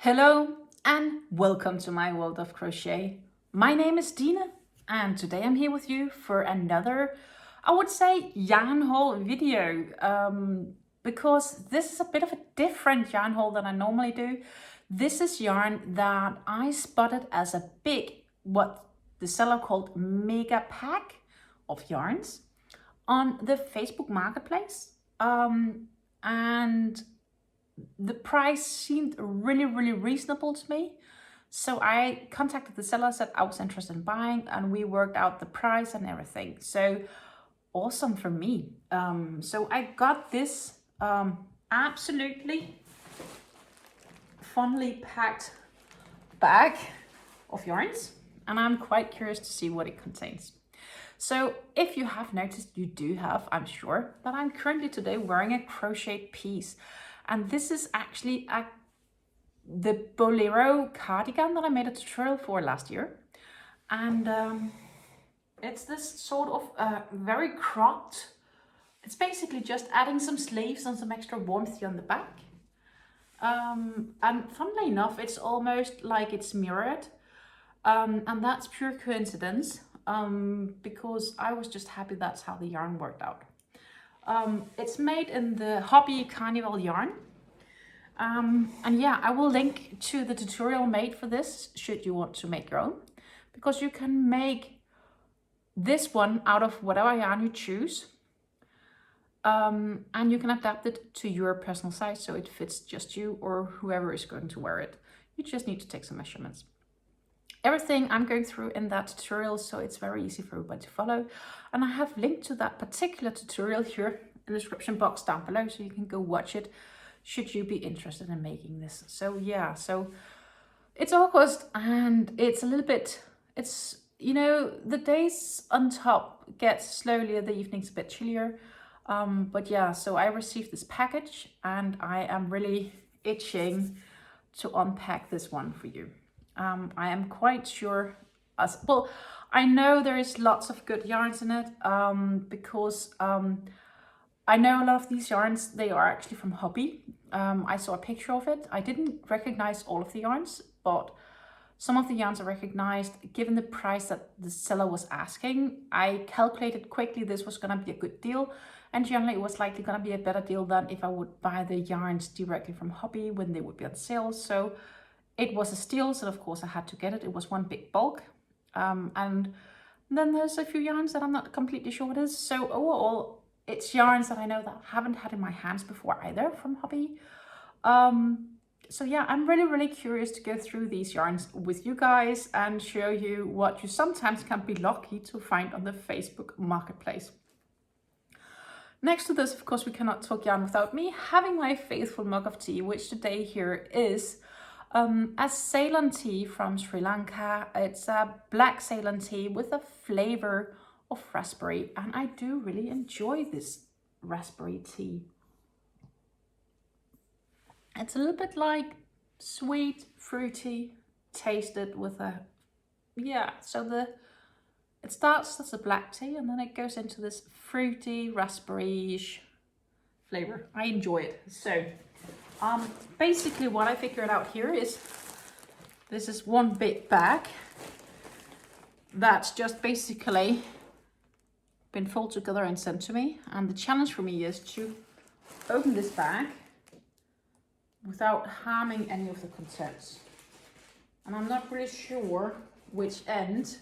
Hello and welcome to my world of crochet. My name is Dina and today I'm here with you for another, I would say, yarn haul video because this is a bit of a different yarn haul than I normally do. This is yarn that I spotted as a big, what the seller called mega pack of yarns on the Facebook marketplace. And the price seemed really reasonable to me. So I contacted the seller, said I was interested in buying, and we worked out the price and everything. So awesome for me. So I got this absolutely funnily packed bag of yarns, and I'm quite curious to see what it contains. So if you have noticed, you do have, I'm sure, that I'm currently today wearing a crochet piece. And this is actually the Bolero cardigan that I made a tutorial for last year. And it's this sort of very cropped, it's basically just adding some sleeves and some extra warmth on the back. And funnily enough, it's almost like it's mirrored. And that's pure coincidence because I was just happy that's how the yarn worked out. It's made in the Hobbii Yarn. And yeah, I will link to the tutorial made for this should you want to make your own, because you can make this one out of whatever yarn you choose. And you can adapt it to your personal size so it fits just you or whoever is going to wear it. You just need to take some measurements. Everything I'm going through in that tutorial, so it's very easy for everybody to follow. And I have linked to that particular tutorial here in the description box down below, so you can go watch it should you be interested in making this. So yeah, so it's August and it's a little bit, it's, you know, the days on top get slowly, the evenings a bit chillier. But yeah, so I received this package and I am really itching to unpack this one for you. I am quite sure, well, I know there is lots of good yarns in it because I know a lot of these yarns, they are actually from Hobbii. I saw a picture of it. I didn't recognize all of the yarns, but some of the yarns I recognized. Given the price that the seller was asking, I calculated quickly this was going to be a good deal. And generally it was likely going to be a better deal than if I would buy the yarns directly from Hobbii when they would be on sale. So it was a steal, so of course I had to get it. It was one big bulk. And then there's a few yarns that I'm not completely sure what it is. So overall, it's yarns that I know that I haven't had in my hands before either from Hobbii. So yeah, I'm really curious to go through these yarns with you guys and show you what you sometimes can be lucky to find on the Facebook marketplace. Next to this, of course, we cannot talk yarn without me having my faithful mug of tea, which today here is a Ceylon tea from Sri Lanka. It's a black Ceylon tea with a flavor of raspberry, and I do really enjoy this raspberry tea. It's a little bit like sweet, fruity, tasted with a, yeah, so it starts as a black tea and then it goes into this fruity, raspberry-ish flavor. I enjoy it. So basically what I figured out here is this is one big bag that's just basically been folded together and sent to me, and the challenge for me is to open this bag without harming any of the contents. And I'm not really sure which end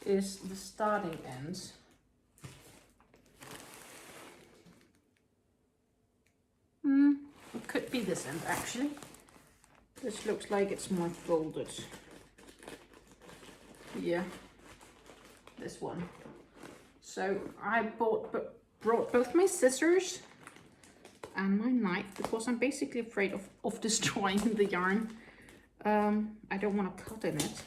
is the starting end. It could be this end actually. This looks like it's more folded. Yeah, this one. So I brought both my scissors and my knife because I'm basically afraid of destroying the yarn. I don't want to cut in it.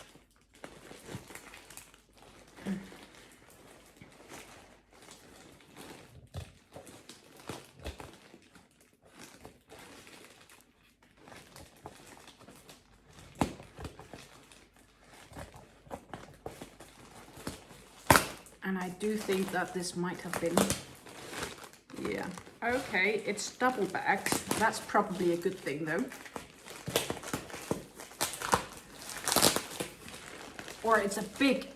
And I do think that this might have been, yeah. Okay, it's double bagged. That's probably a good thing though. or it's a big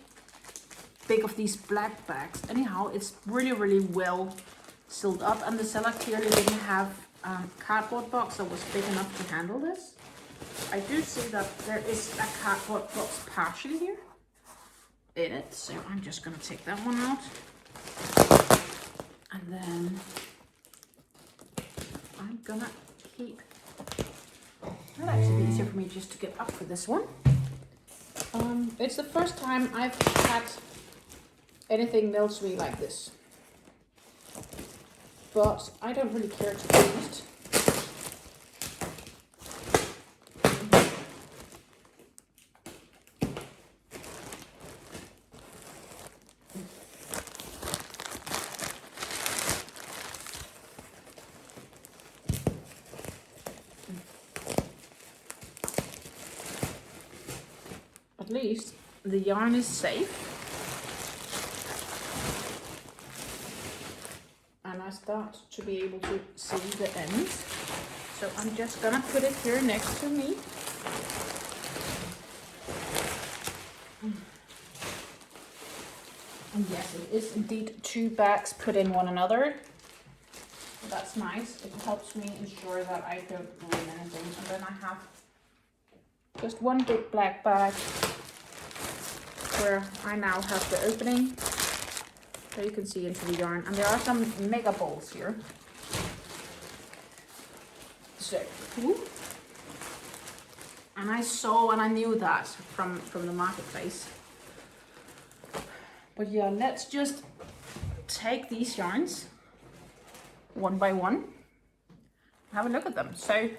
of these black bags. Anyhow, it's really well sealed up, and the seller clearly didn't have a cardboard box that was big enough to handle this. I do see that there is a cardboard box partially here in it, so I'm just gonna take that one out, and then I'm gonna keep. That'll actually be easier for me just to get up for this one. It's the first time I've had anything mailed to me like this, but I don't really care, to be honest. At least the yarn is safe, and I start to be able to see the ends. So I'm just gonna put it here next to me. And yes, it is indeed 2 bags put in one another. So that's nice. It helps me ensure that I don't ruin anything. And then I have just one big black bag where I now have the opening, so you can see into the yarn, and there are some mega balls here. So cool. And I saw and I knew that from the marketplace. But yeah, let's just take these yarns one by one, have a look at them. So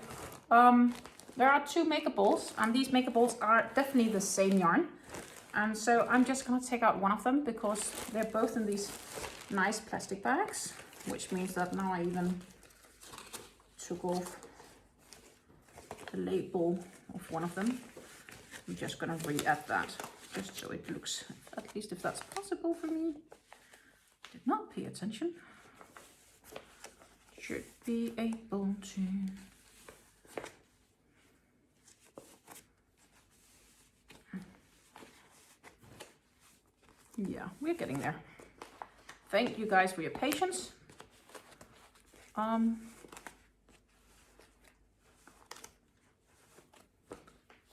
there are 2 mega balls, and these mega balls are definitely the same yarn. And so I'm just gonna take out one of them because they're both in these nice plastic bags, which means that now I even took off the label of one of them. I'm just gonna re-add that just so it looks, at least if that's possible for me. Did not pay attention. Should be able to. Yeah, we're getting there. Thank you guys for your patience.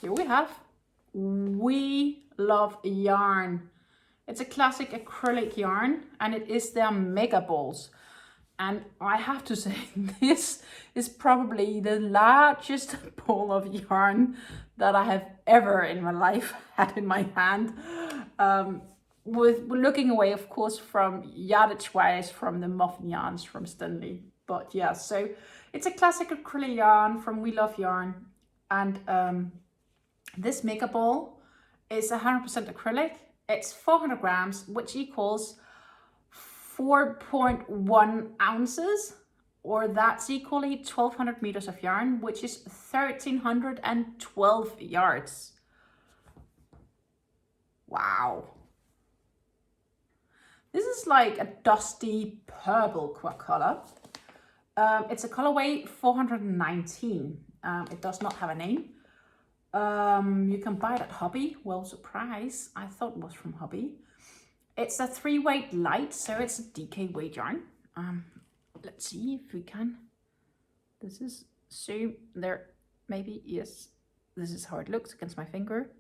Here we have We Love Yarn. It's a classic acrylic yarn, and it is their mega balls. And I have to say, this is probably the largest ball of yarn that I have ever in my life had in my hand. With looking away, of course, from yardage wise from the muffin yarns from Stanley. But yeah, so it's a classic acrylic yarn from We Love Yarn. And this mega ball is 100% acrylic. It's 400 grams, which equals 4.1 ounces, or that's equally 1200 meters of yarn, which is 1312 yards. Wow. This is like a dusty purple color. It's a colorway 419. It does not have a name. You can buy it at Hobbii. Well, surprise, I thought it was from Hobbii. It's a 3-weight light, so it's a DK weight yarn. Let's see if we can. This is zoom there, maybe, yes. This is how it looks against my finger.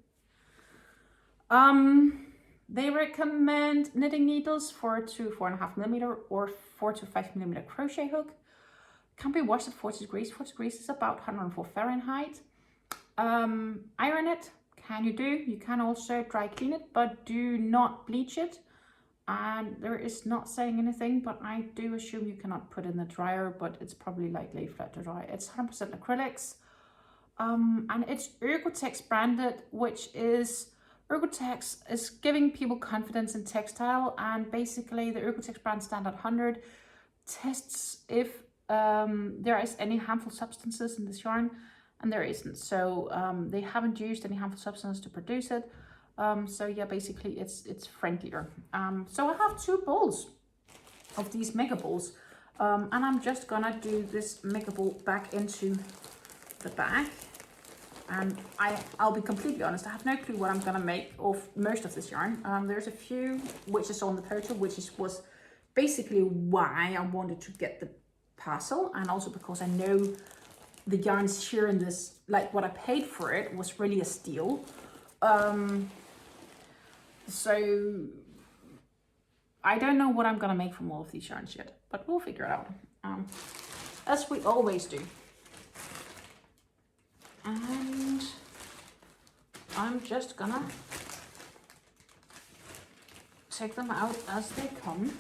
They recommend knitting needles 4 to 4.5 millimeter or 4 to 5 millimeter crochet hook. Can be washed at 40 degrees. 40 degrees is about 104 Fahrenheit. Iron it. Can you do? You can also dry clean it, but do not bleach it. And there is not saying anything, but I do assume you cannot put in the dryer, but it's probably like lay flat to dry. It's 100% acrylics. And it's Ergotex branded, which is Ergotex is giving people confidence in textile, and basically the Ergotex brand standard 100 tests if there is any harmful substances in this yarn, and there isn't. So they haven't used any harmful substance to produce it. So yeah, basically it's friendlier. So I have 2 balls of these mega balls, and I'm just gonna do this mega ball back into the bag. And I'll be completely honest, I have no clue what I'm gonna make of most of this yarn. There's a few which is on the photo, which was basically why I wanted to get the parcel, and also because I know the yarns here in this, like what I paid for it, was really a steal. So I don't know what I'm gonna make from all of these yarns yet, but we'll figure it out, as we always do. And I'm just gonna take them out as they come,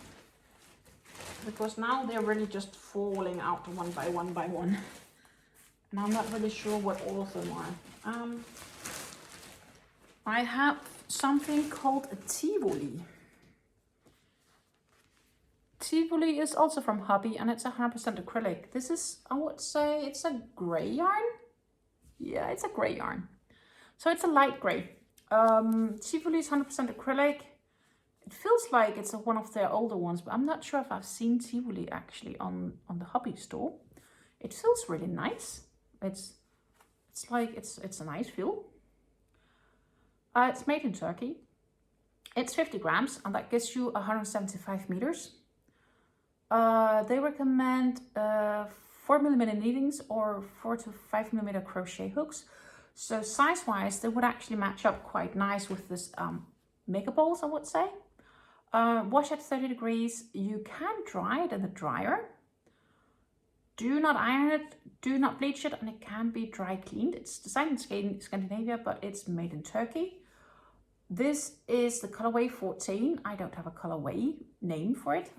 because now they're really just falling out one by one by one, and I'm not really sure what all of them are. I have something called a Tivoli. Tivoli is also from Hobbii, and it's 100% acrylic. This is, I would say, it's a gray yarn. Yeah, it's a gray yarn. So it's a light gray. Tivoli is 100% acrylic. It feels like it's one of their older ones, but I'm not sure if I've seen Tivoli actually on the Hobbii store. It feels really nice. It's like, it's a nice feel. It's made in Turkey. It's 50 grams, and that gives you 175 meters. They recommend 4mm needlings or 4 to 5mm crochet hooks. So size-wise, they would actually match up quite nice with this mega balls, I would say. Wash at 30 degrees. You can dry it in the dryer. Do not iron it, do not bleach it, and it can be dry cleaned. It's designed in Scandinavia, but it's made in Turkey. This is the colorway 14. I don't have a colorway name for it,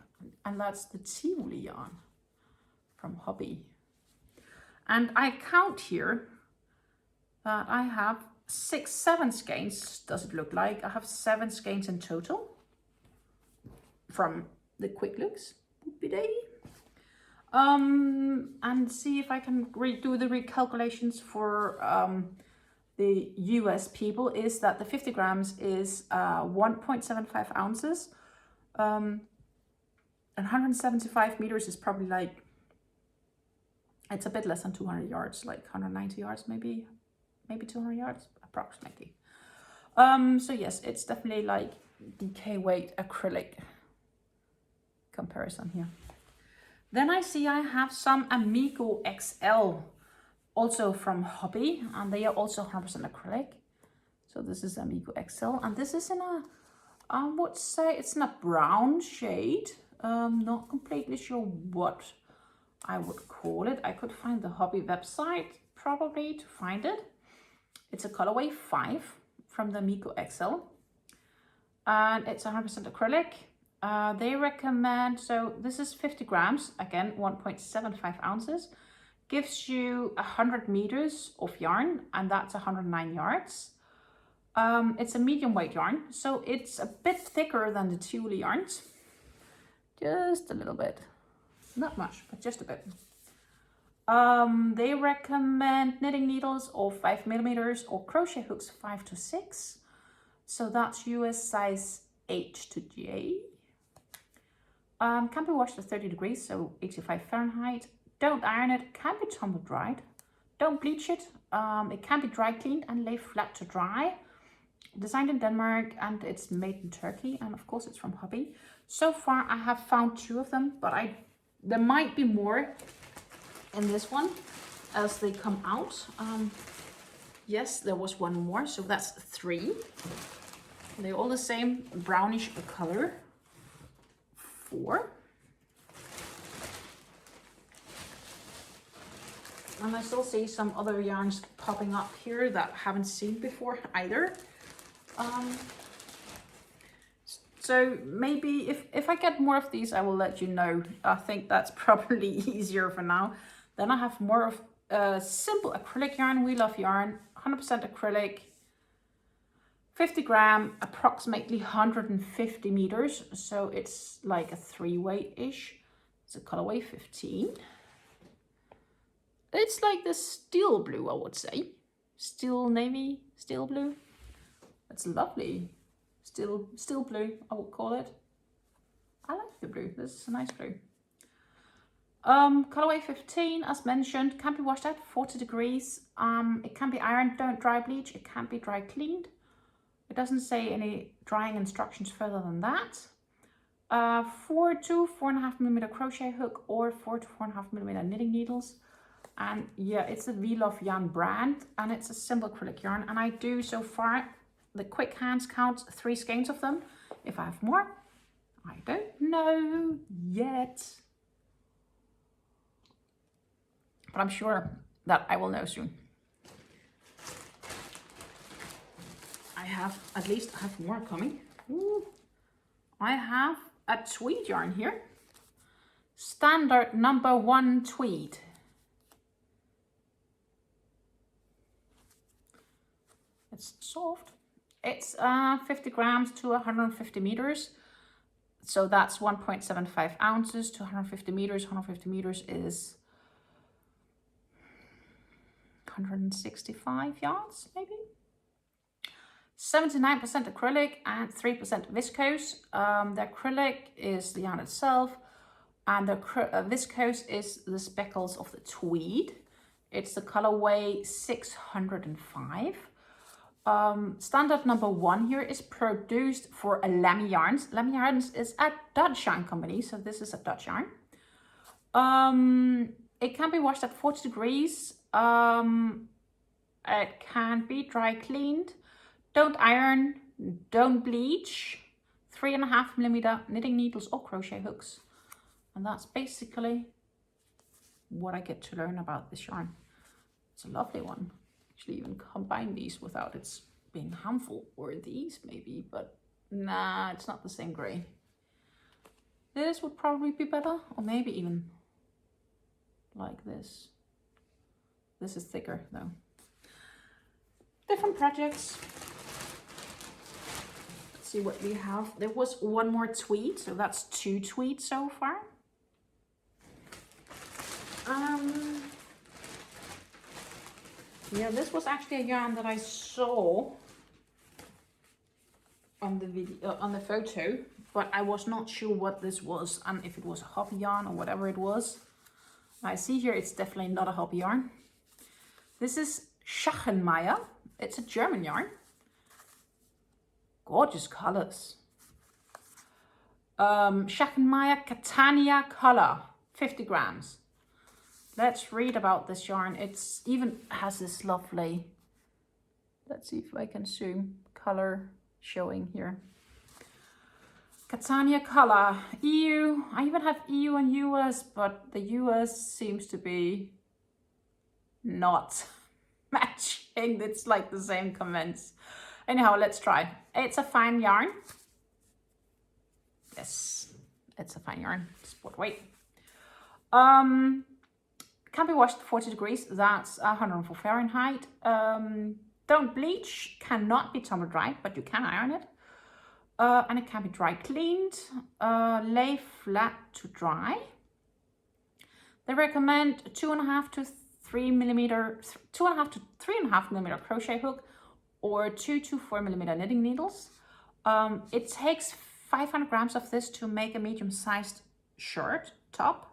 and that's the Tivoli yarn from Hobbii. And I count here that I have 7 skeins, does it look like. I have 7 skeins in total from the quick looks. And see if I can do the recalculations for the US people. Is that the 50 grams is 1.75 ounces. And 175 meters is probably like, it's a bit less than 200 yards, like 190 yards, maybe 200 yards approximately. So yes, it's definitely like DK weight acrylic comparison here. Then I see I have some Amigo XL, also from Hobbii, and they are also 100% acrylic. So this is Amigo XL, and this is in a, I would say it's in a brown shade. Not completely sure what I would call it. I could find the Hobbii website probably to find it. It's a colorway 5 from the Amigo XL, and it's 100% acrylic. They recommend, so this is 50 grams, again 1.75 ounces, gives you 100 meters of yarn, and that's 109 yards. It's a medium weight yarn, so it's a bit thicker than the Tivoli yarns, just a little bit, not much, but just a bit. They recommend knitting needles of 5mm or crochet hooks 5 to 6, so that's US size H to J. Can be washed at 30 degrees, so 85 Fahrenheit. Don't iron it, can be tumble dried. Don't bleach it. It can be dry cleaned and lay flat to dry. Designed in Denmark, and it's made in Turkey, and of course it's from Hobbii. So far I have found 2 of them, but there might be more in this one as they come out. Yes, there was one more, so that's 3. They're all the same brownish color. 4. And I still see some other yarns popping up here that I haven't seen before either. So maybe if I get more of these, I will let you know. I think that's probably easier for now. Then I have more of simple acrylic yarn, We Love Yarn, 100% acrylic, 50 gram, approximately 150 meters. So it's like a 3-weight-ish. It's a colorway 15. It's like the steel blue, I would say. Steel navy, steel blue. It's lovely. Steel blue, I would call it. I like the blue. This is a nice blue. Colorway 15, as mentioned, can be washed at 40 degrees. It can be ironed, don't dry bleach. It can be dry cleaned. It doesn't say any drying instructions further than that. 4 to 4.5 millimeter crochet hook or 4 to 4.5 millimeter knitting needles. And yeah, it's a MyWorldofCrochet yarn brand, and it's a simple acrylic yarn. And I do so far, the quick hands count 3 skeins of them. If I have more, I don't know yet. But I'm sure that I will know soon. I have, at least I have more coming. Ooh. I have a tweed yarn here. Standard number 1 tweed. It's soft. It's 50 grams to 150 meters. So that's 1.75 ounces to 150 meters. 150 meters is 165 yards, maybe. 79% acrylic and 3% viscose. The acrylic is the yarn itself, and the viscose is the speckles of the tweed. It's the colorway 605. Standard number 1 here is produced for Hobbii Yarns. Hobbii Yarns is a Dutch yarn company, so this is a Dutch yarn. It can be washed at 40 degrees. It can be dry cleaned. Don't iron, don't bleach. 3.5 millimeter knitting needles or crochet hooks. And that's basically what I get to learn about this yarn. It's a lovely one. Actually even combine these without it being harmful, or these maybe, but nah, it's not the same gray. This would probably be better, or maybe even like this. This is thicker though. Different projects. Let's see what we have. There was 1 more tweed, so that's 2 tweeds so far. Yeah, this was actually a yarn that I saw on the video, on the photo, but I was not sure what this was and if it was a Hobbii yarn or whatever it was. I see here it's definitely not a Hobbii yarn. This is Schachenmeier. It's a German yarn. Gorgeous colors. Schachenmeier Catania color, 50 grams. Let's read about this yarn. It's even has this lovely, let's see if I can zoom, color showing here. Catania color, EU. I even have EU and US, but the US seems to be not matching. It's like the same comments. Anyhow, let's try. It's a fine yarn. Yes, it's a fine yarn. Sport weight. Can be washed at 40 degrees. That's 104 Fahrenheit. Don't bleach. Cannot be tumble dried, but you can iron it. And it can be dry cleaned. Lay flat to dry. They recommend 2.5 to 3 millimeter, 2.5 to 3.5 millimeter crochet hook, or 2 to 4 millimeter knitting needles. It takes 500 grams of this to make a medium-sized shirt top.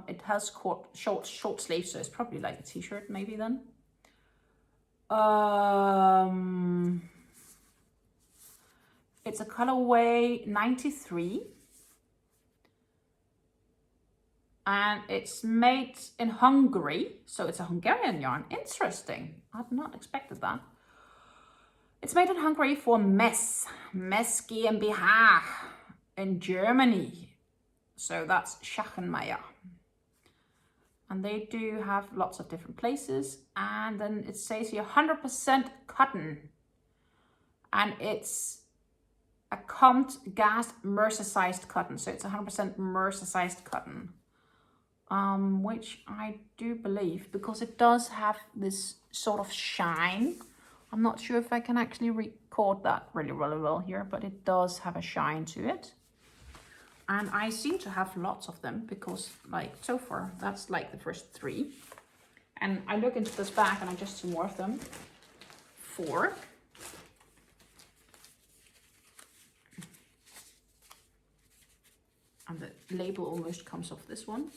It has short sleeves, so it's probably like a t-shirt maybe then. It's a colorway 93. And it's made in Hungary, so it's a Hungarian yarn. Interesting. I had not expected that. It's made in Hungary for Mess GmbH in Germany. So that's Schachenmeier. And they do have lots of different places. And then it says here 100% cotton. And it's a combed, gassed, mercerized cotton. So it's 100% mercerized cotton. Which I do believe, because it does have this sort of shine. I'm not sure if I can actually record that really well here, but it does have a shine to it. And I seem to have lots of them because, like, so far, that's like the first 3. And I look into this bag and I just see more of them. 4. and the label almost comes off this one.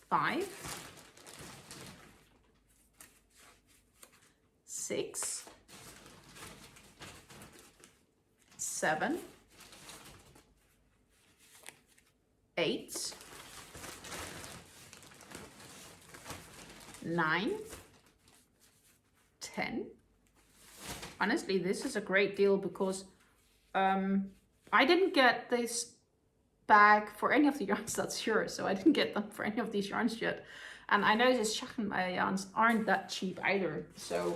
5, 6, 7, 8, 9, 10. Honestly, this is a great deal because I didn't get this bag for any of the yarns, that's sure. So I didn't get them for any of these yarns yet. And I noticed my yarns aren't that cheap either. So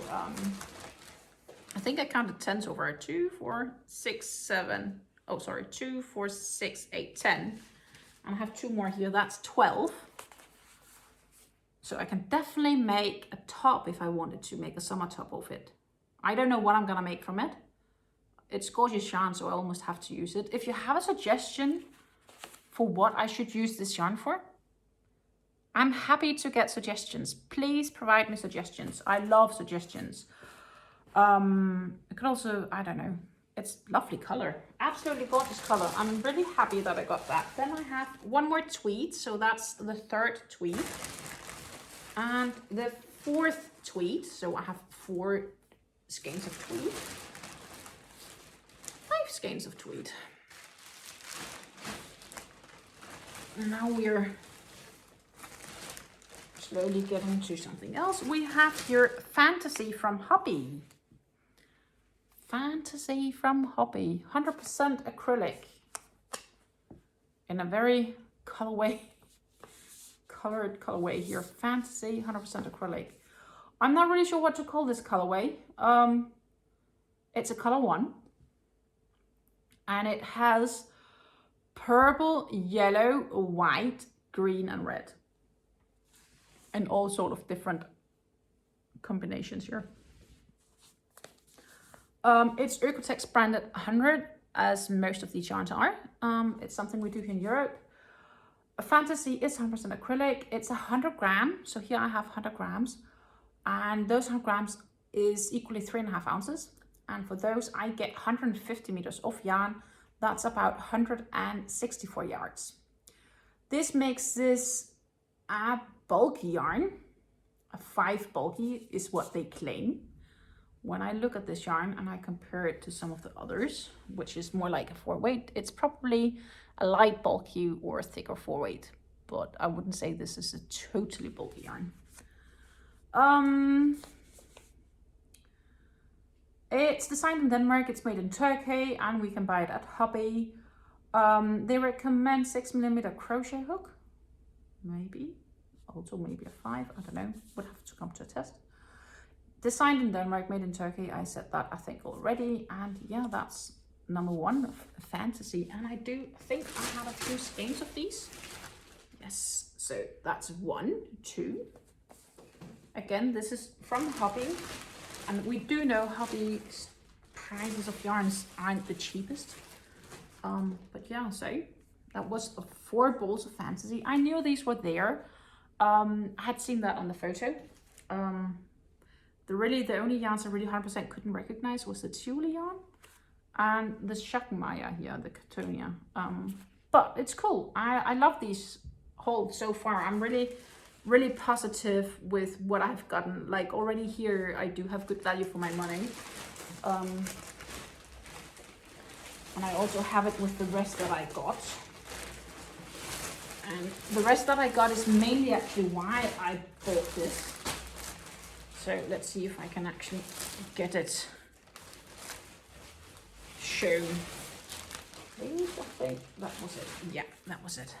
I think I counted 10 so far. 2, 4, 6, 7. Oh, sorry. 2, 4, 6, 8, 10. And I have 2 more here. That's 12. So I can definitely make a top if I wanted to make a summer top of it. I don't know what I'm gonna make from it. It's gorgeous yarn, so I almost have to use it. If you have a suggestion for what I should use this yarn for, I'm happy to get suggestions. Please provide me suggestions. I love suggestions. It could also, I don't know, it's lovely color. Absolutely gorgeous color. I'm really happy that I got that. Then I have one more tweed, so that's the 3rd tweed. And the 4th tweed, so I have 4 skeins of tweed. 5 skeins of tweed. And now we're slowly getting to something else. We have here Fantasy from Hobbii. Fantasy from Hobbii. 100% acrylic. In a very colored colorway here. Fantasy, 100% acrylic. I'm not really sure what to call this colorway. It's a color 1. And it has purple, yellow, white, green, and red. And all sort of different combinations here. It's Oeko-Tex branded 100, as most of these yarns are. It's something we do here in Europe. Fantasy is 100% acrylic. It's 100 grams. So here I have 100 grams. And those 100 grams is equally 3.5 ounces. And for those, I get 150 meters of yarn. That's about 164 yards. This makes this a bulky yarn. A 5 bulky is what they claim. When I look at this yarn and I compare it to some of the others, which is more like a 4 weight, it's probably a light bulky or a thicker 4 weight. But I wouldn't say this is a totally bulky yarn. It's designed in Denmark, it's made in Turkey, and we can buy it at Hobbii. They recommend 6mm crochet hook, maybe, also maybe a 5, I don't know, would have to come to a test. Designed in Denmark, made in Turkey, I said that I think already, and yeah, that's number 1 of Fantasy, and I do think I have a few skeins of these. Yes, so that's 1, 2. Again, this is from Hobbii. And we do know Hobbii's prices of yarns aren't the cheapest. But yeah, so that was 4 balls of Fantasy. I knew these were there. I had seen that on the photo. The only yarns I really 100% couldn't recognize was the Thule yarn and the Schackenmeier here, the Catonia. But it's cool. I love these hauls so far. I'm really positive with what I've gotten. Like already here, I do have good value for my money. And I also have it with the rest that I got. And the rest that I got is mainly actually why I bought this. So let's see if I can actually get it shown. Please, I think that was it. Yeah, that was it.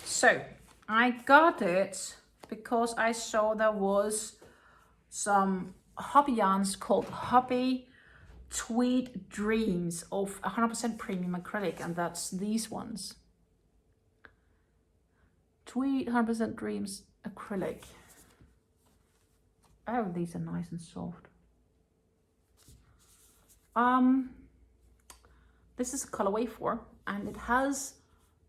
So I got it because I saw there was some Hobbii yarns called Hobbii Tweed Dreams of 100% premium acrylic, and that's these ones. Tweed 100% Dreams acrylic. Oh, these are nice and soft. This is colorway 4, and it has,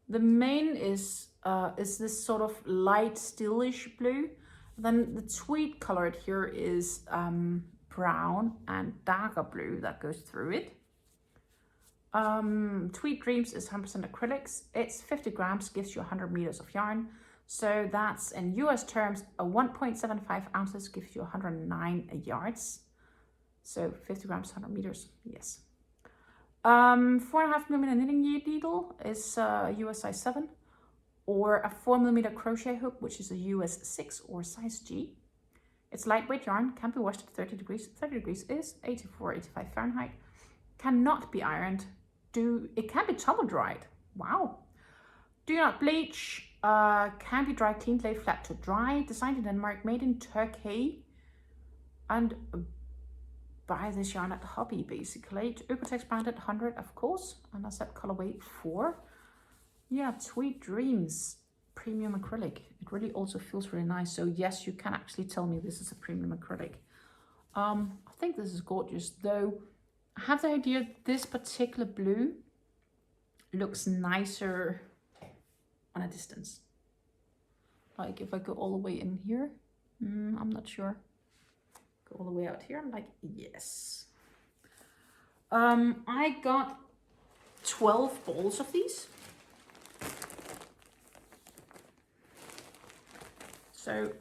the main is this sort of light steelish blue. Then the tweed colored here is brown and darker blue that goes through it. Tweed Dreams is 100% acrylics. It's 50 grams, gives you 100 meters of yarn. So that's in US terms, a 1.75 ounces gives you 109 yards. So 50 grams, 100 meters, yes. 4.5 millimeter knitting needle is US size 7, or a 4 millimeter crochet hook, which is a US 6 or size G. It's lightweight yarn, can be washed at 30 degrees. 30 degrees is 84, 85 Fahrenheit. Cannot be ironed. It can be tumble dried. Wow. Do not bleach. Can be dry cleaned, laid flat to dry. Designed in Denmark, made in Turkey. And buy this yarn at Hobbii, basically. Oeko-Tex branded 100, of course. And I said colorway 4. Yeah, Tweed Dreams. Premium acrylic. It really also feels really nice. So yes, you can actually tell me this is a premium acrylic. I think this is gorgeous, though. I have the idea this particular blue looks nicer on a distance. Like if I go all the way in here, I'm not sure. Go all the way out here, I'm like, yes. I got 12 balls of these. So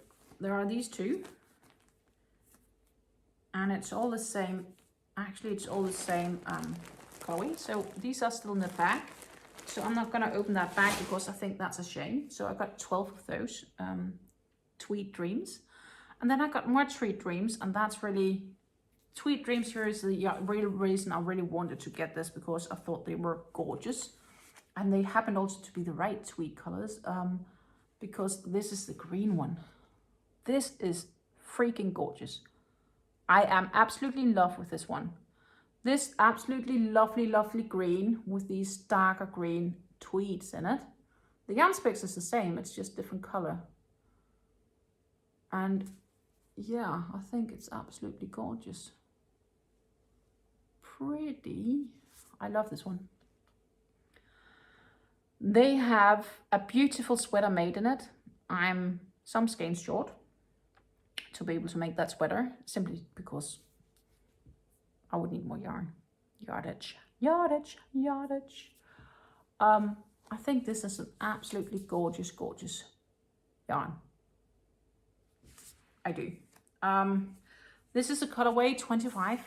there are these two, and it's all the same. Actually, it's all the same colorway. So these are still in the bag. So I'm not gonna open that bag because I think that's a shame. So I got 12 of those Tweed Dreams. And then I got more Tweed Dreams, and that's really, Tweed Dreams here is the real reason I really wanted to get this, because I thought they were gorgeous. And they happened also to be the right tweed colors, because this is the green one. This is freaking gorgeous. I am absolutely in love with this one. This absolutely lovely, lovely green with these darker green tweeds in it. The yarn specs is the same, it's just different color. And yeah, I think it's absolutely gorgeous. Pretty. I love this one. They have a beautiful sweater made in it. I'm some skeins short to be able to make that sweater, simply because I would need more yarn. Yardage. I think this is an absolutely gorgeous, gorgeous yarn. I do. This is a colorway 25,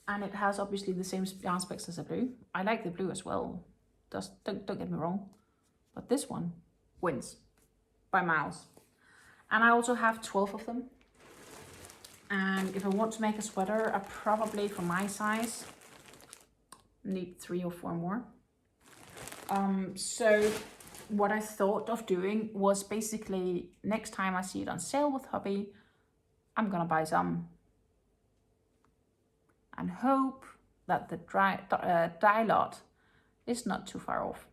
and it has obviously the same yarn specs as the blue. I like the blue as well. Don't get me wrong, but this one wins by miles. And I also have 12 of them. And if I want to make a sweater, I probably, for my size, need 3 or 4 more. So what I thought of doing was basically, next time I see it on sale with Hobbii, I'm gonna buy some and hope that the dye lot is not too far off.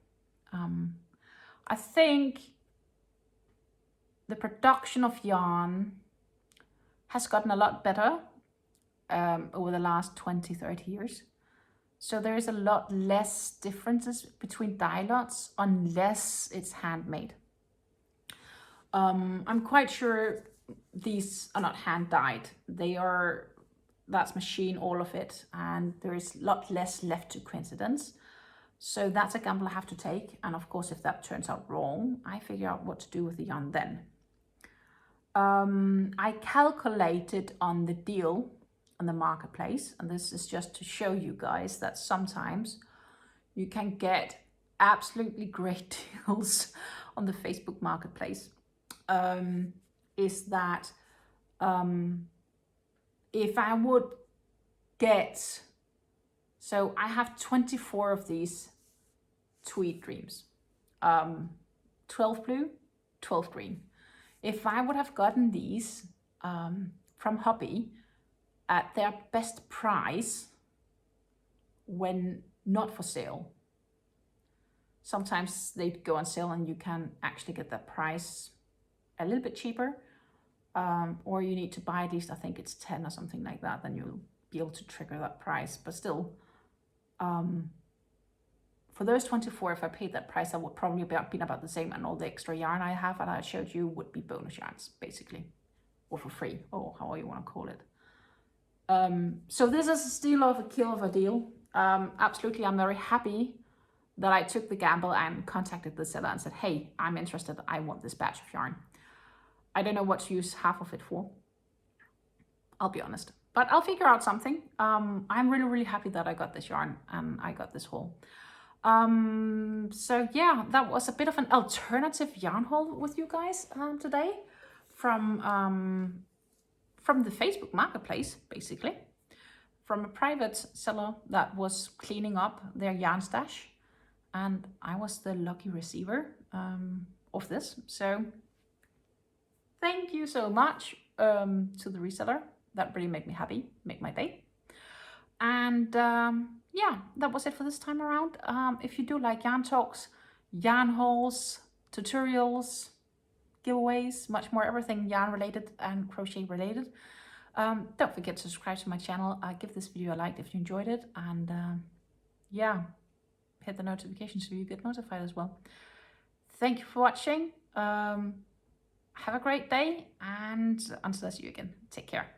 I think the production of yarn has gotten a lot better over the last 20-30 years. So there is a lot less differences between dye lots unless it's handmade. I'm quite sure these are not hand dyed. That's machine, all of it, and there is a lot less left to coincidence. So that's a gamble I have to take. And of course, if that turns out wrong, I figure out what to do with the yarn then. I calculated on the deal on the marketplace, and this is just to show you guys that sometimes you can get absolutely great deals on the Facebook marketplace. Is that if I would get, so I have 24 of these Tweed Dreams, 12 blue, 12 green. If I would have gotten these from Hobbii at their best price when not for sale, sometimes they go on sale and you can actually get that price a little bit cheaper, or you need to buy at least, I think it's 10 or something like that, then you'll be able to trigger that price. But still, for those 24, if I paid that price, that would probably have been about the same, and all the extra yarn I have and I showed you would be bonus yarns, basically, or for free, or however you want to call it. So this is still a kill of a deal. absolutely, I'm very happy that I took the gamble and contacted the seller and said, hey, I'm interested, I want this batch of yarn. I don't know what to use half of it for, I'll be honest, but I'll figure out something. I'm really happy that I got this yarn and I got this haul. So yeah, that was a bit of an alternative yarn haul with you guys today from the Facebook marketplace, basically, from a private seller that was cleaning up their yarn stash, and I was the lucky receiver of this. So thank you so much to the reseller. That really made me happy, make my day. And yeah, that was it for this time around. If you do like yarn talks, yarn hauls, tutorials, giveaways, much more, everything yarn related and crochet related, don't forget to subscribe to my channel. Give this video a like if you enjoyed it, and yeah, hit the notification so you get notified as well. Thank you for watching. Have a great day, and until I see you again, take care.